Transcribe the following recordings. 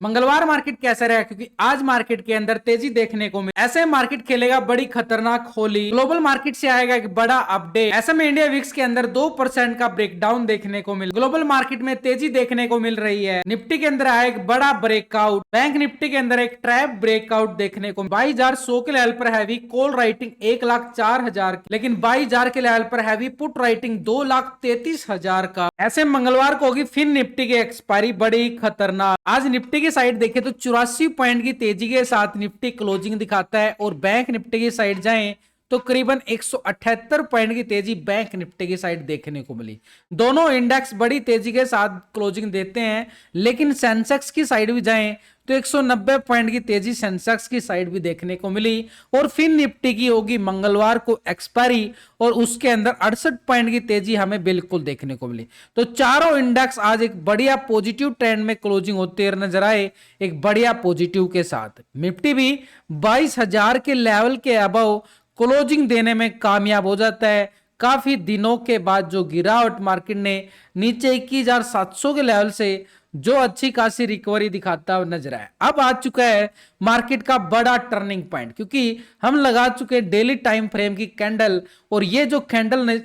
मंगलवार मार्केट कैसा रहा? क्योंकि आज मार्केट के अंदर तेजी देखने को मिली। ऐसे मार्केट खेलेगा बड़ी खतरनाक होली। ग्लोबल मार्केट से आएगा एक बड़ा अपडेट। ऐसे में इंडिया विक्स के अंदर 2% का ब्रेकडाउन देखने को मिला। ग्लोबल मार्केट में तेजी देखने को मिल रही है। निफ्टी के अंदर आया एक बड़ा ब्रेकआउट। बैंक निफ्टी के अंदर एक ट्रैप ब्रेकआउट देखने को 22,100 के लेवल पर हैवी कॉल राइटिंग 1,04,000, लेकिन 22,000 के लेवल पर हैवी पुट राइटिंग 2,33,000 का। ऐसे मंगलवार को होगी फिर निफ्टी की एक्सपायरी बड़ी खतरनाक। आज निफ्टी की साइड देखें तो 84 पॉइंट की तेजी के साथ निफ्टी क्लोजिंग दिखाता है और बैंक निफ्टी की साइड जाएं तो करीबन 178 पॉइंट की तेजी बैंक निफ्टी की साइड देखने को मिली। दोनों इंडेक्स बड़ी तेजी के साथ क्लोजिंग देते हैं, लेकिन सेंसेक्स की साइड भी जाएं तो 190 पॉइंट की तेजी सेंसेक्स की साइड भी देखने को मिली। और फिर निफ्टी की होगी मंगलवार को एक्सपायरी और उसके अंदर 68 पॉइंट की तेजी हमें बिल्कुल देखने को मिली। तो चारों इंडेक्स आज एक बढ़िया पॉजिटिव ट्रेंड में क्लोजिंग होते हुए नजर आए, एक बढ़िया पॉजिटिव के साथ। निफ्टी भी 22,000 के लेवल के अबव क्लोजिंग देने में कामयाब हो जाता है। काफी दिनों के बाद जो गिरावट मार्केट ने नीचे 21,700 के लेवल से जो अच्छी खासी रिकवरी दिखाता हुआ नजर आया, अब आ चुका है मार्केट का बड़ा टर्निंग पॉइंट, क्योंकि हम लगा चुके हैं डेली टाइम फ्रेम की कैंडल और ये जो कैंडल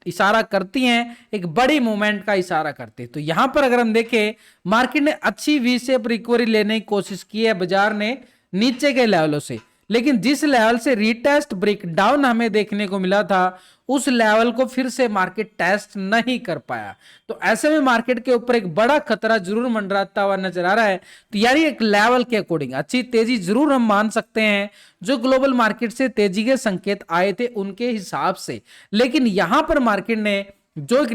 इशारा करती हैं एक बड़ी मूवमेंट का इशारा करते हैं। तो यहां पर अगर हम देखें मार्केट ने अच्छी वी शेप रिकवरी लेने की कोशिश की है बाजार ने नीचे के लेवलों से, लेकिन जिस लेवल से रीटेस्ट ब्रेकडाउन हमें देखने को मिला था उस लेवल को फिर से मार्केट टेस्ट नहीं कर पाया। तो ऐसे में मार्केट के ऊपर एक बड़ा खतरा जरूर मंडराता हुआ नजर आ रहा है। तो यानी एक लेवल के अकॉर्डिंग अच्छी तेजी जरूर हम मान सकते हैं जो ग्लोबल मार्केट से तेजी के संकेत आए थे उनके हिसाब से, लेकिन यहां पर मार्केट ने जो एक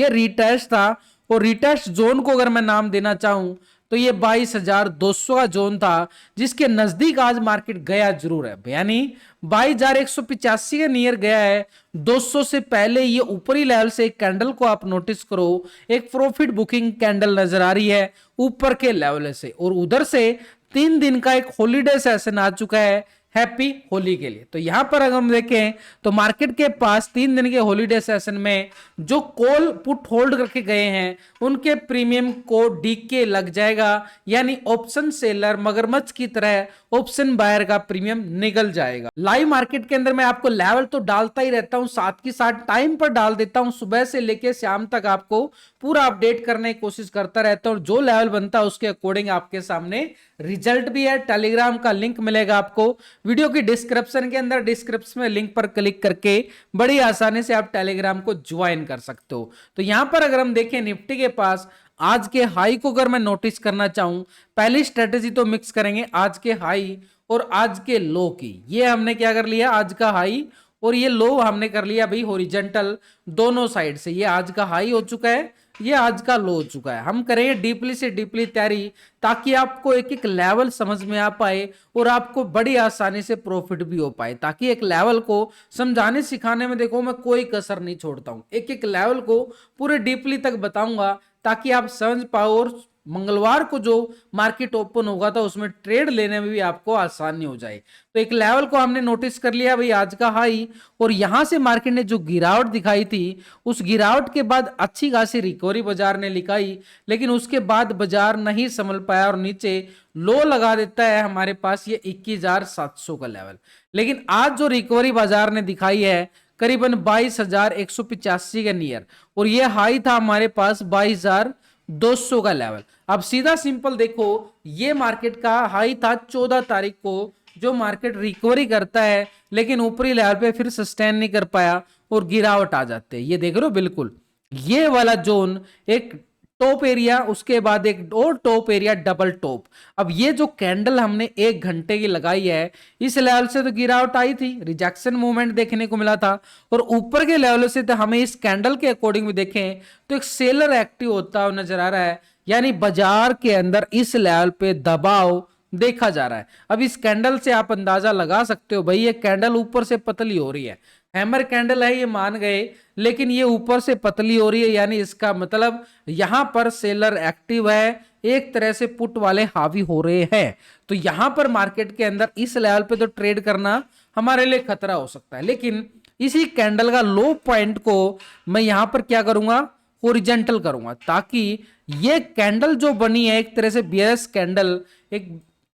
रीटेस्ट था और रीटेस्ट जोन को अगर मैं नाम देना चाहूं तो ये 22,200 का जोन था जिसके नजदीक आज मार्केट गया जरूर है, यानी 22,185 के नियर गया है। 200 से पहले ये ऊपरी लेवल से एक कैंडल को आप नोटिस करो, एक प्रॉफिट बुकिंग कैंडल नजर आ रही है ऊपर के लेवल से, और उधर से 3 दिन का एक हॉलीडे सेशन आ चुका है हैप्पी होली के लिए। तो यहां पर अगर हम देखें तो मार्केट के पास 3 दिन के हॉलीडे सेशन में जो कॉल पुट होल्ड करके गए हैं उनके प्रीमियम को डीके लग जाएगा, यानी ऑप्शन सेलर मगरमच्छ की तरह ऑप्शन बायर का प्रीमियम निकल जाएगा। लाइव मार्केट के अंदर मैं आपको लेवल तो डालता ही रहता हूं, साथ के साथ टाइम पर डाल देता हूं, सुबह से लेकर शाम तक आपको पूरा अपडेट करने की कोशिश करता रहता हूं। जो लेवल बनता है उसके अकॉर्डिंग आपके सामने रिजल्ट भी है। टेलीग्राम का लिंक मिलेगा आपको वीडियो की डिस्क्रिप्शन के अंदर, डिस्क्रिप्शन में लिंक पर क्लिक करके बड़ी आसानी से आप टेलीग्राम को ज्वाइन कर सकते हो। तो यहां पर अगर हम देखें निफ्टी के पास आज के हाई को अगर मैं नोटिस करना चाहूं, पहली स्ट्रेटेजी तो मिक्स करेंगे आज के हाई और आज के लो की। ये हमने क्या कर लिया, आज का हाई और ये लो हमने कर लिया भाई हॉरिजॉन्टल दोनों साइड से। ये आज का हाई हो चुका है, ये आज का लो हो चुका है। हम करेंगे डीपली से डीपली तैयारी ताकि आपको एक एक लेवल समझ में आ पाए और आपको बड़ी आसानी से प्रॉफिट भी हो पाए, ताकि एक लेवल को समझाने सिखाने में देखो मैं कोई कसर नहीं छोड़ता हूं, एक एक लेवल को पूरे डीपली तक बताऊंगा ताकि आप समझ पाओ और मंगलवार को जो मार्केट ओपन होगा तो उसमें ट्रेड लेने में भी आपको आसानी हो जाए। तो एक लेवल को हमने नोटिस कर लिया भाई आज का हाई, और यहां से मार्केट ने जो गिरावट दिखाई थी उस गिरावट के बाद अच्छी खासी रिकवरी बाजार ने दिखाई, लेकिन उसके बाद बाजार नहीं संभल पाया और नीचे लो लगा देता है हमारे पास ये 21,700 का लेवल। लेकिन आज जो रिकवरी बाजार ने दिखाई है करीबन 22,185 के नियर, और ये हाई था हमारे पास 22,200 का लेवल। अब सीधा सिंपल देखो, ये मार्केट का हाई था 14 तारीख को जो मार्केट रिकवरी करता है लेकिन ऊपरी लेवल पे फिर सस्टेन नहीं कर पाया और गिरावट आ जाते हैं। ये देख रहे हो बिल्कुल ये वाला जोन एक टॉप एरिया, उसके बाद एक और टॉप एरिया डबल टॉप। अब ये जो कैंडल हमने 1 घंटे की लगाई है इस लेवल से तो गिरावट आई थी, रिजेक्शन मूवमेंट देखने को मिला था, और ऊपर के लेवल से तो हमें इस कैंडल के अकॉर्डिंग भी देखें तो एक सेलर एक्टिव होता हुआ नजर आ रहा है, यानी बाजार के अंदर इस लेवल पे दबाव देखा जा रहा है। अब इस कैंडल से आप अंदाजा लगा सकते हो भाई ये कैंडल ऊपर से पतली हो रही है, हैमर कैंडल है ये मान गए, लेकिन ये ऊपर से पतली हो रही है, यानी इसका मतलब यहां पर सेलर एक्टिव है, एक तरह से पुट वाले हावी हो रहे हैं। तो यहां पर मार्केट के अंदर इस लेवल पे तो ट्रेड करना हमारे लिए खतरा हो सकता है, लेकिन इसी कैंडल का लो पॉइंट को मैं यहां पर क्या करूंगा, हॉरिजॉन्टल करूंगा, ताकि ये कैंडल जो बनी है एक तरह से बियर्स कैंडल, एक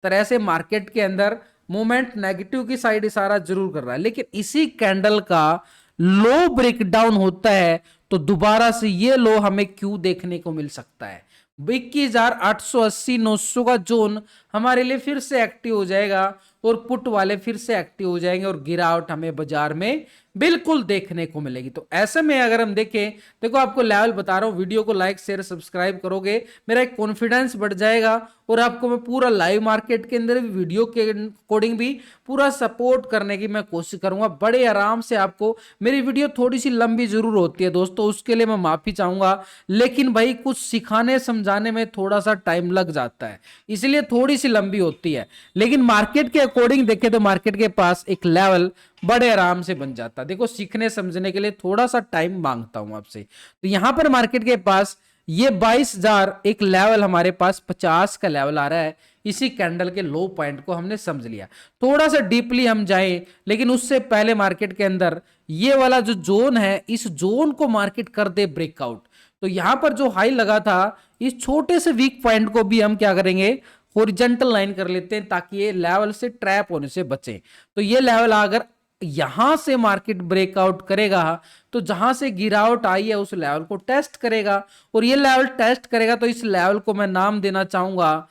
तरह से मार्केट के अंदर मूवमेंट नेगेटिव की साइड इशारा जरूर कर रहा है, लेकिन इसी कैंडल का लो ब्रेकडाउन होता है तो दोबारा से ये लो हमें क्यों देखने को मिल सकता है। 21,880-900 का जोन हमारे लिए फिर से एक्टिव हो जाएगा और पुट वाले फिर से एक्टिव हो जाएंगे और गिरावट हमें बाजार में बिल्कुल देखने को मिलेगी। तो ऐसे में अगर हम देखें, देखो आपको लेवल बता रहा हूं, वीडियो को लाइक शेयर सब्सक्राइब करोगे, मेरा एक कॉन्फिडेंस बढ़ जाएगा और आपको मैं पूरा लाइव मार्केट के अंदर भी वीडियो के अकॉर्डिंग भी पूरा सपोर्ट करने की मैं कोशिश करूंगा। बड़े आराम से आपको, मेरी वीडियो थोड़ी सी लंबी जरूर होती है दोस्तों, उसके लिए मैं माफी चाहूंगा, लेकिन भाई कुछ सिखाने समझाने में थोड़ा सा टाइम लग जाता है, इसलिए थोड़ी सी लंबी होती है। लेकिन मार्केट के अकॉर्डिंग देखें तो मार्केट के पास एक लेवल बड़े आराम से बन जाता है। देखो सीखने समझने के लिए थोड़ा सा टाइम मांगता हूं आपसे। तो यहां पर मार्केट के पास ये 22,000 एक लेवल हमारे पास 50 का लेवल आ रहा है। इसी कैंडल के लो पॉइंट को हमने समझ लिया। थोड़ा सा डीपली हम जाएं, लेकिन उससे पहले मार्केट के अंदर ये वाला जो जोन है, इस जोन को मार्केट कर दे ब्रेकआउट। तो यहां पर जो हाई लगा था, इस छोटे से वीक पॉइंट को भी हम क्या करेंगे, हॉरिजॉन्टल लाइन कर लेते हैं ताकि ये लेवल से ट्रैप होने से बचे। तो ये लेवल अगर यहां से मार्केट ब्रेकआउट करेगा तो जहां से गिरावट आई है उस लेवल को टेस्ट करेगा, और ये लेवल टेस्ट करेगा तो इस लेवल को मैं नाम देना चाहूंगा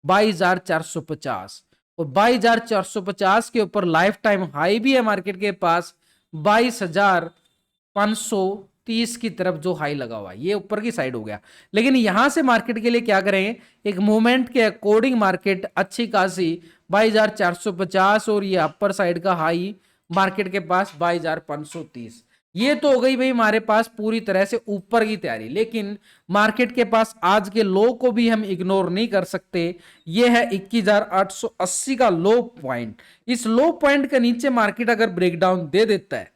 22,450। और 22,450 के ऊपर लाइफ टाइम हाई भी है मार्केट के पास 22,530 की तरफ जो हाई लगा हुआ है, ये ऊपर की साइड हो गया। लेकिन यहां से मार्केट के लिए क्या करें, एक मूवमेंट के अकॉर्डिंग मार्केट अच्छी खासी 22,450 और ये अपर साइड का हाई मार्केट के पास 22,530, ये तो हो गई भाई हमारे पास पूरी तरह से ऊपर की तैयारी। लेकिन मार्केट के पास आज के लो को भी हम इग्नोर नहीं कर सकते। ये है 21,880 का लो पॉइंट। इस लो पॉइंट के नीचे मार्केट अगर ब्रेकडाउन दे देता है,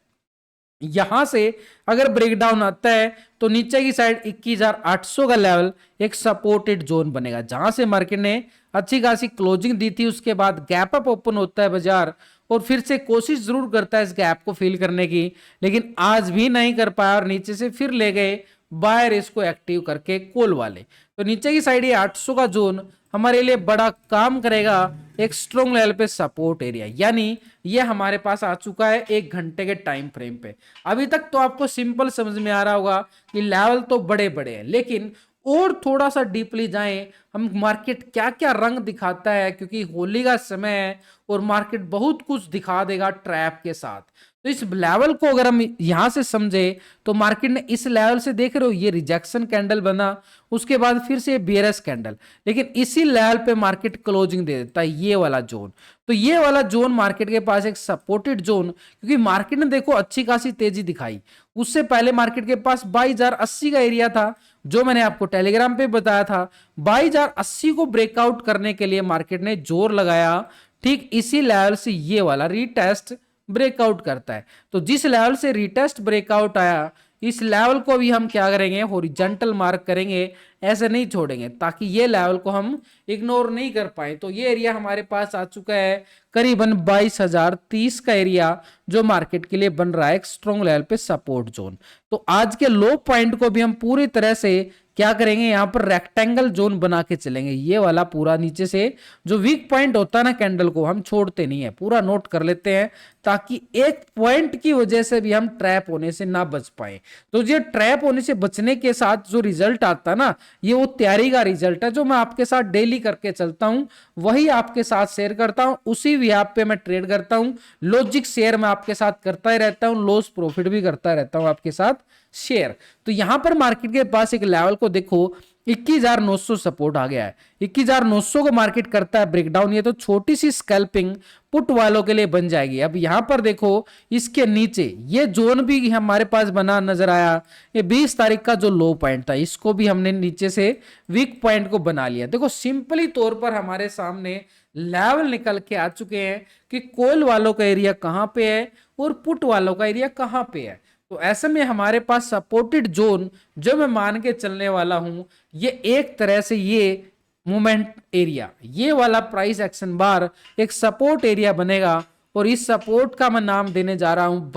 यहां से अगर ब्रेकडाउन आता है तो नीचे की साइड 21,800 का लेवल एक सपोर्टेड जोन बनेगा, जहां से मार्केट ने अच्छी खासी क्लोजिंग दी थी। उसके बाद गैप अप ओपन होता है बाजार और फिर से कोशिश जरूर करता है इस गैप को फिल करने की, लेकिन आज भी नहीं कर पाया और नीचे से फिर ले गए बायर इसको एक्टिव करके कॉल वाले। तो नीचे की साइड ये 800 का जोन हमारे लिए बड़ा काम करेगा एक स्ट्रॉन्ग लेवल पे सपोर्ट एरिया, यानी ये हमारे पास आ चुका है 1 घंटे के टाइम फ्रेम पे। अभी तक तो आपको सिंपल समझ में आ रहा होगा कि लेवल तो बड़े बड़े हैं, लेकिन और थोड़ा सा डीपली जाएं हम, मार्केट क्या क्या रंग दिखाता है, क्योंकि होली का समय है और मार्केट बहुत कुछ दिखा देगा ट्रैप के साथ। तो इस लेवल को अगर हम यहां से समझे तो मार्केट ने इस लेवल से, देख रहे हो ये रिजेक्शन कैंडल बना, उसके बाद फिर से बेयरिश कैंडल, लेकिन इसी लेवल पे मार्केट क्लोजिंग दे देता है ये वाला जोन। तो ये वाला जोन मार्केट के पास एक सपोर्टेड जोन, क्योंकि मार्केट ने देखो अच्छी खासी तेजी दिखाई। उससे पहले मार्केट के पास 22,080 का एरिया था जो मैंने आपको टेलीग्राम पे बताया था। 22,080 को ब्रेकआउट करने के लिए मार्केट ने जोर लगाया, ठीक इसी लेवल से ये वाला रीटेस्ट ब्रेकआउट करता है। तो जिस लेवल से रीटेस्ट ब्रेकआउट आया, इस लेवल को भी हम क्या करेंगे, हॉरिजॉन्टल मार्क करेंगे, ऐसे नहीं छोड़ेंगे ताकि ये लेवल को हम इग्नोर नहीं कर पाए। तो ये एरिया हमारे पास आ चुका है करीबन 22,030 का एरिया, जो मार्केट के लिए बन रहा है एक स्ट्रॉन्ग लेवल पे सपोर्ट जोन। तो आज के लो पॉइंट को भी हम पूरी तरह से क्या करेंगे, यहां पर रेक्टेंगल जोन बना के चलेंगे। ये वाला पूरा नीचे से जो वीक पॉइंट होता है ना कैंडल को, हम छोड़ते नहीं है, पूरा नोट कर लेते हैं ताकि एक पॉइंट की वजह से भी हम ट्रैप होने से ना बच पाए। तो ये ट्रैप होने से बचने के साथ जो रिजल्ट आता है ना, ये वो तैयारी का रिजल्ट है जो मैं आपके साथ डेली करके चलता हूं, वही आपके साथ शेयर करता हूं, उसी भी ऐप पे मैं ट्रेड करता हूं। लॉजिक शेयर मैं आपके साथ करता ही रहता हूं, लॉस प्रॉफिट भी करता रहता हूं आपके साथ शेयर। तो यहां पर मार्केट के पास एक लेवल को देखो 21,900 सपोर्ट आ गया है। 21,900 को मार्केट करता है ब्रेकडाउन, ये तो छोटी सी स्कैल्पिंग पुट वालों के लिए बन जाएगी। अब यहां पर देखो इसके नीचे ये जोन भी हमारे पास बना नजर आया, ये 20 तारीख का जो लो पॉइंट था, इसको भी हमने नीचे से वीक पॉइंट को बना लिया। देखो सिंपली तौर पर हमारे सामने लेवल निकल के आ चुके हैं कि कॉल वालों का एरिया कहां पे है और पुट वालों का एरिया कहां पे है। तो ऐसे में हमारे पास सपोर्टेड जोन जो मैं मान के चलने वाला हूं, ये एक तरह से ये मूवमेंट एरिया, ये वाला प्राइस एक्शन बार एक सपोर्ट एरिया बनेगा, और इस सपोर्ट का मैं नाम देने जा रहा हूं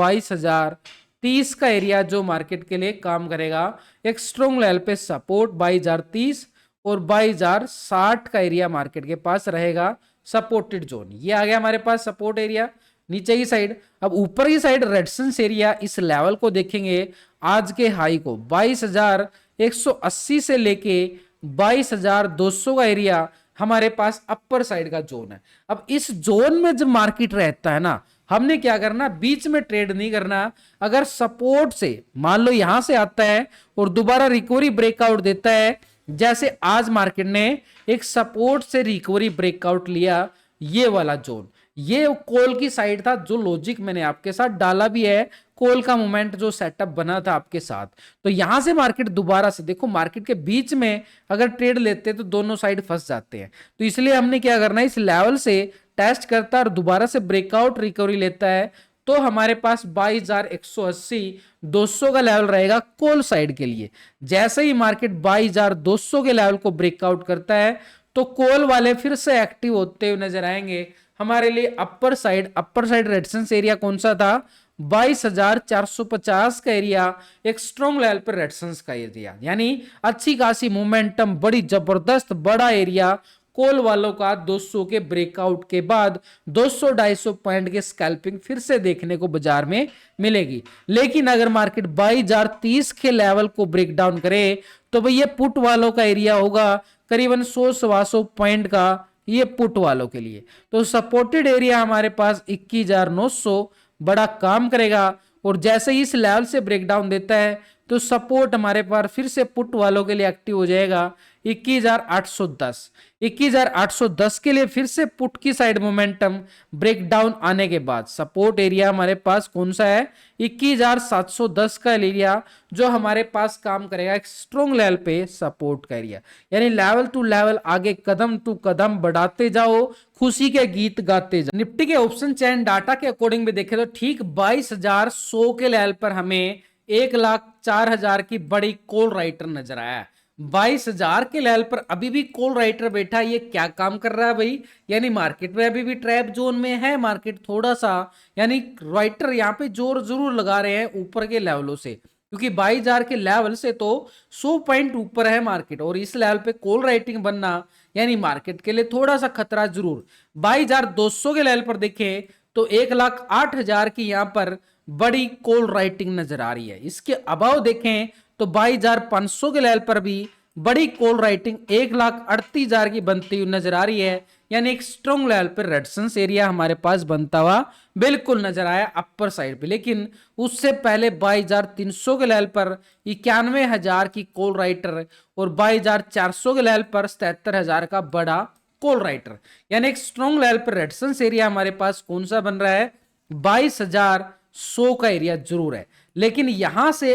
30 का एरिया जो मार्केट के लिए काम करेगा एक स्ट्रॉन्ग लेवल पे सपोर्ट 22,030 और 22,060 का एरिया मार्केट के पास रहेगा सपोर्टेड जोन। ये आ गया हमारे पास सपोर्ट एरिया नीचे की साइड। अब ऊपर की साइड रेजिस्टेंस एरिया इस लेवल को देखेंगे, आज के हाई को 22,180 से लेके 22,200 का एरिया हमारे पास अपर साइड का जोन है। अब इस जोन में जब मार्केट रहता है ना, हमने क्या करना, बीच में ट्रेड नहीं करना। अगर सपोर्ट से मान लो यहां से आता है और दोबारा रिकवरी ब्रेकआउट देता है, जैसे आज मार्केट ने एक सपोर्ट से रिकवरी ब्रेकआउट लिया, ये वाला जोन, ये कॉल की साइड था, जो लॉजिक मैंने आपके साथ डाला भी है, कॉल का मोमेंट जो सेटअप बना था आपके साथ। तो यहां से मार्केट दोबारा से देखो, मार्केट के बीच में अगर ट्रेड लेते हैं तो दोनों साइड फंस जाते हैं। तो इसलिए हमने क्या करना है, इस लेवल से टेस्ट करता है और दोबारा से ब्रेकआउट रिकवरी लेता है, तो हमारे पास 22,180 200 का लेवल रहेगा कॉल साइड के लिए। जैसे ही मार्केट 22,200 के लेवल को ब्रेकआउट करता है तो कॉल वाले फिर से एक्टिव होते हुए नजर आएंगे। हमारे लिए अपर साइड रेजिस्टेंस एरिया कौन सा था, 22,450 का एरिया एक स्ट्रॉन्ग लेवल पर रेजिस्टेंस का एरिया, यानी अच्छी खासी मोमेंटम, बड़ी जबरदस्त बड़ा एरिया कॉल वालों का 200 के ब्रेकआउट के बाद 200-250 पॉइंट के स्कैल्पिंग फिर से देखने को बाजार में मिलेगी। लेकिन अगर मार्केट 22,030 के लेवल को ब्रेक डाउन करे तो भाई ये पुट वालों का एरिया होगा करीबन 100-125 पॉइंट का, ये पुट वालों के लिए। तो सपोर्टेड एरिया हमारे पास 21,900 बड़ा काम करेगा, और जैसे ही इस लेवल से ब्रेकडाउन देता है तो सपोर्ट हमारे पास फिर से पुट वालों के लिए एक्टिव हो जाएगा 21,810। 21,810 के लिए फिर से पुट की साइड मोमेंटम ब्रेकडाउन आने के बाद सपोर्ट एरिया हमारे पास कौन सा है, 21,710 का एरिया, जो हमारे पास काम करेगा एक स्ट्रॉन्ग लेवल पे सपोर्ट का एरिया। यानी लेवल टू लेवल आगे कदम टू कदम बढ़ाते जाओ, खुशी के गीत गाते जाओ। निफ्टी के ऑप्शन चैन डाटा के अकॉर्डिंग भी देखें तो ठीक 22,100 के लेवल पर हमें 1,04,000 की बड़ी कॉल राइटर नजर आया है। 22,000 के लेवल पर अभी भी कॉल राइटर बैठा, ये क्या काम कर रहा है भाई, यानी मार्केट में अभी भी ट्रैप जोन में है मार्केट थोड़ा सा, यानी राइटर यहाँ पे जोर जरूर लगा रहे हैं ऊपर के लेवलों से, क्योंकि 22,000 के लेवल से तो 100 पॉइंट ऊपर है मार्केट, और इस लेवल पे कॉल राइटिंग बनना यानी मार्केट के लिए थोड़ा सा खतरा जरूर। 22,200 के लेवल पर देखें तो 1,08,000 की यहाँ पर बड़ी कॉल राइटिंग नजर आ रही है। इसके अभाव देखें तो 22,500 के लेवल पर भी बड़ी कॉल राइटिंग 1,38,000 की बनती हुई नजर आ रही है, यानी एक स्ट्रॉन्ग लेवल पर रेजिस्टेंस एरिया हमारे पास बनता हुआ बिल्कुल नजर आया अपर साइड पे। लेकिन उससे पहले 22,300 के लेवल पर 91,000 की कॉल राइटर और 22,400 के लेवल पर 77,000 का बड़ा कॉल राइटर, यानी एक स्ट्रॉन्ग लेवल पर रेजिस्टेंस एरिया हमारे पास कौन सा बन रहा है, 22,100 का एरिया जरूर है। लेकिन यहां से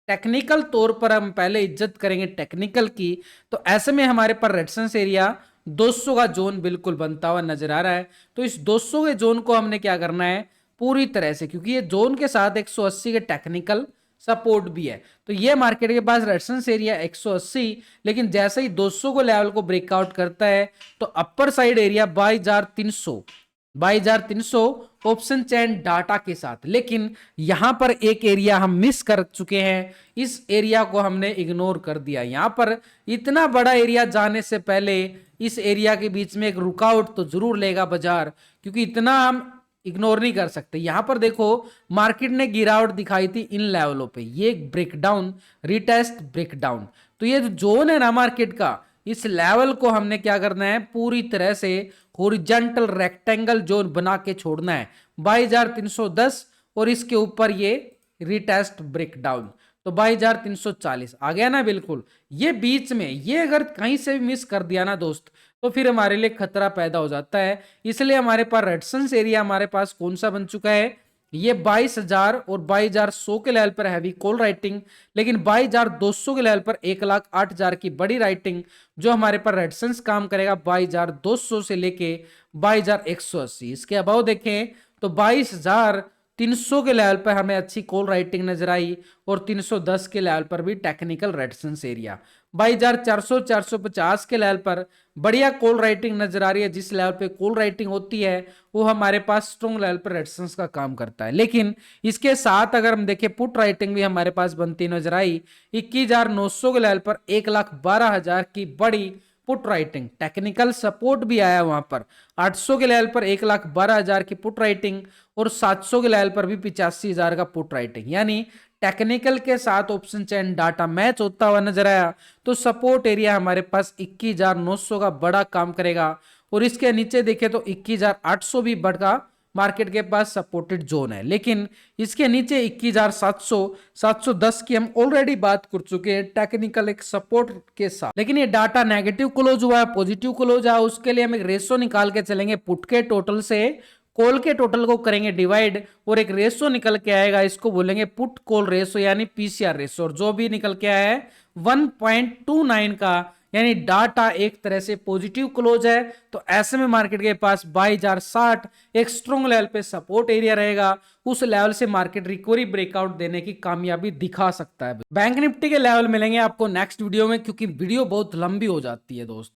टेक्निकल तौर पर हम पहले इज्जत करेंगे टेक्निकल की, तो ऐसे में हमारे पास रेजिस्टेंस एरिया 200 का जोन बिल्कुल बनता हुआ नजर आ रहा है। तो इस 200 के जोन को हमने क्या करना है पूरी तरह से, क्योंकि ये जोन के साथ 180 के टेक्निकल सपोर्ट भी है, तो ये मार्केट के पास रेजिस्टेंस एरिया 180, लेकिन जैसे ही 200 को लेवल को ब्रेकआउट करता है तो अपर साइड एरिया 22,300 ऑप्शन चैन डाटा के साथ। लेकिन यहां पर एक एरिया हम मिस कर चुके हैं, इस एरिया को हमने इग्नोर कर दिया। यहां पर इतना बड़ा एरिया जाने से पहले इस एरिया के बीच में एक रुकावट तो जरूर लेगा बाजार, क्योंकि इतना हम इग्नोर नहीं कर सकते। यहां पर देखो मार्केट ने गिरावट दिखाई थी इन लेवलों पे, ये ब्रेकडाउन रिटेस्ट ब्रेकडाउन, तो ये जो जोन है ना मार्केट का, इस लेवल को हमने क्या करना है पूरी तरह से हॉरिजॉन्टल रेक्टेंगल जोन बना के छोड़ना है 22,310, और इसके ऊपर ये रिटेस्ट ब्रेकडाउन तो 22,340 आ गया ना बिल्कुल। ये बीच में ये अगर कहीं से भी मिस कर दिया ना दोस्त, तो फिर हमारे लिए खतरा पैदा हो जाता है। इसलिए हमारे पास रेजिस्टेंस एरिया हमारे पास कौन सा बन चुका है, ये 22,000 और 22,100 के लेवल पर हैवी कॉल राइटिंग, लेकिन 22,200 के लेवल पर 1,08,000 की बड़ी राइटिंग, जो हमारे पर रेजिस्टेंस काम करेगा 22,200 से लेके 22,180। इसके अभाव देखें तो 22,300 के लेवल पर हमें अच्छी कॉल राइटिंग नजर आई, और 310 के लेवल पर भी टेक्निकल रेजिस्टेंस एरिया। 22,400 450 के लेवल पर बढ़िया कॉल राइटिंग नजर आ रही है। जिस लेवल पे कॉल राइटिंग होती है वो हमारे पास स्ट्रॉन्ग लेवल पर रेजिस्टेंस का काम करता है। लेकिन इसके साथ अगर हम देखें पुट राइटिंग भी हमारे पास बनती नजर आई 21,900 के लेवल पर 1,12,000 की बड़ी पुट राइटिंग। टेक्निकल सपोर्ट भी आया वहां पर 800 के लेवल पर 1,12,000 की पुट राइटिंग और 700 के लेवल पर भी 85,000 का पुट राइटिंग। यानी टेक्निकल के साथ ऑप्शन चेन डाटा मैच होता हुआ नजर आया तो सपोर्ट एरिया हमारे पास 21,900 का बड़ा काम करेगा। और इसके नीचे देखें तो 21,800 भी बढ़ा मार्केट के पास सपोर्टेड जोन है। लेकिन इसके नीचे 21,700 710 की हम ऑलरेडी बात कर चुके हैं टेक्निकल एक सपोर्ट के साथ। लेकिन ये डाटा नेगेटिव क्लोज हुआ है पॉजिटिव क्लोज है, उसके लिए हम एक रेशो निकाल के चलेंगे। पुट के टोटल से कॉल के टोटल को करेंगे डिवाइड और एक रेशो निकल के आएगा, इसको बोलेंगे पुट कॉल रेशो यानी पीसीआर रेशो। और जो भी निकल के आया है 1.29 का, यानी डाटा एक तरह से पॉजिटिव क्लोज है। तो ऐसे में मार्केट के पास 22,060 एक स्ट्रॉन्ग लेवल पे सपोर्ट एरिया रहेगा। उस लेवल से मार्केट रिकवरी ब्रेकआउट देने की कामयाबी दिखा सकता है। बैंक निफ्टी के लेवल मिलेंगे आपको नेक्स्ट वीडियो में, क्योंकि वीडियो बहुत लंबी हो जाती है दोस्त।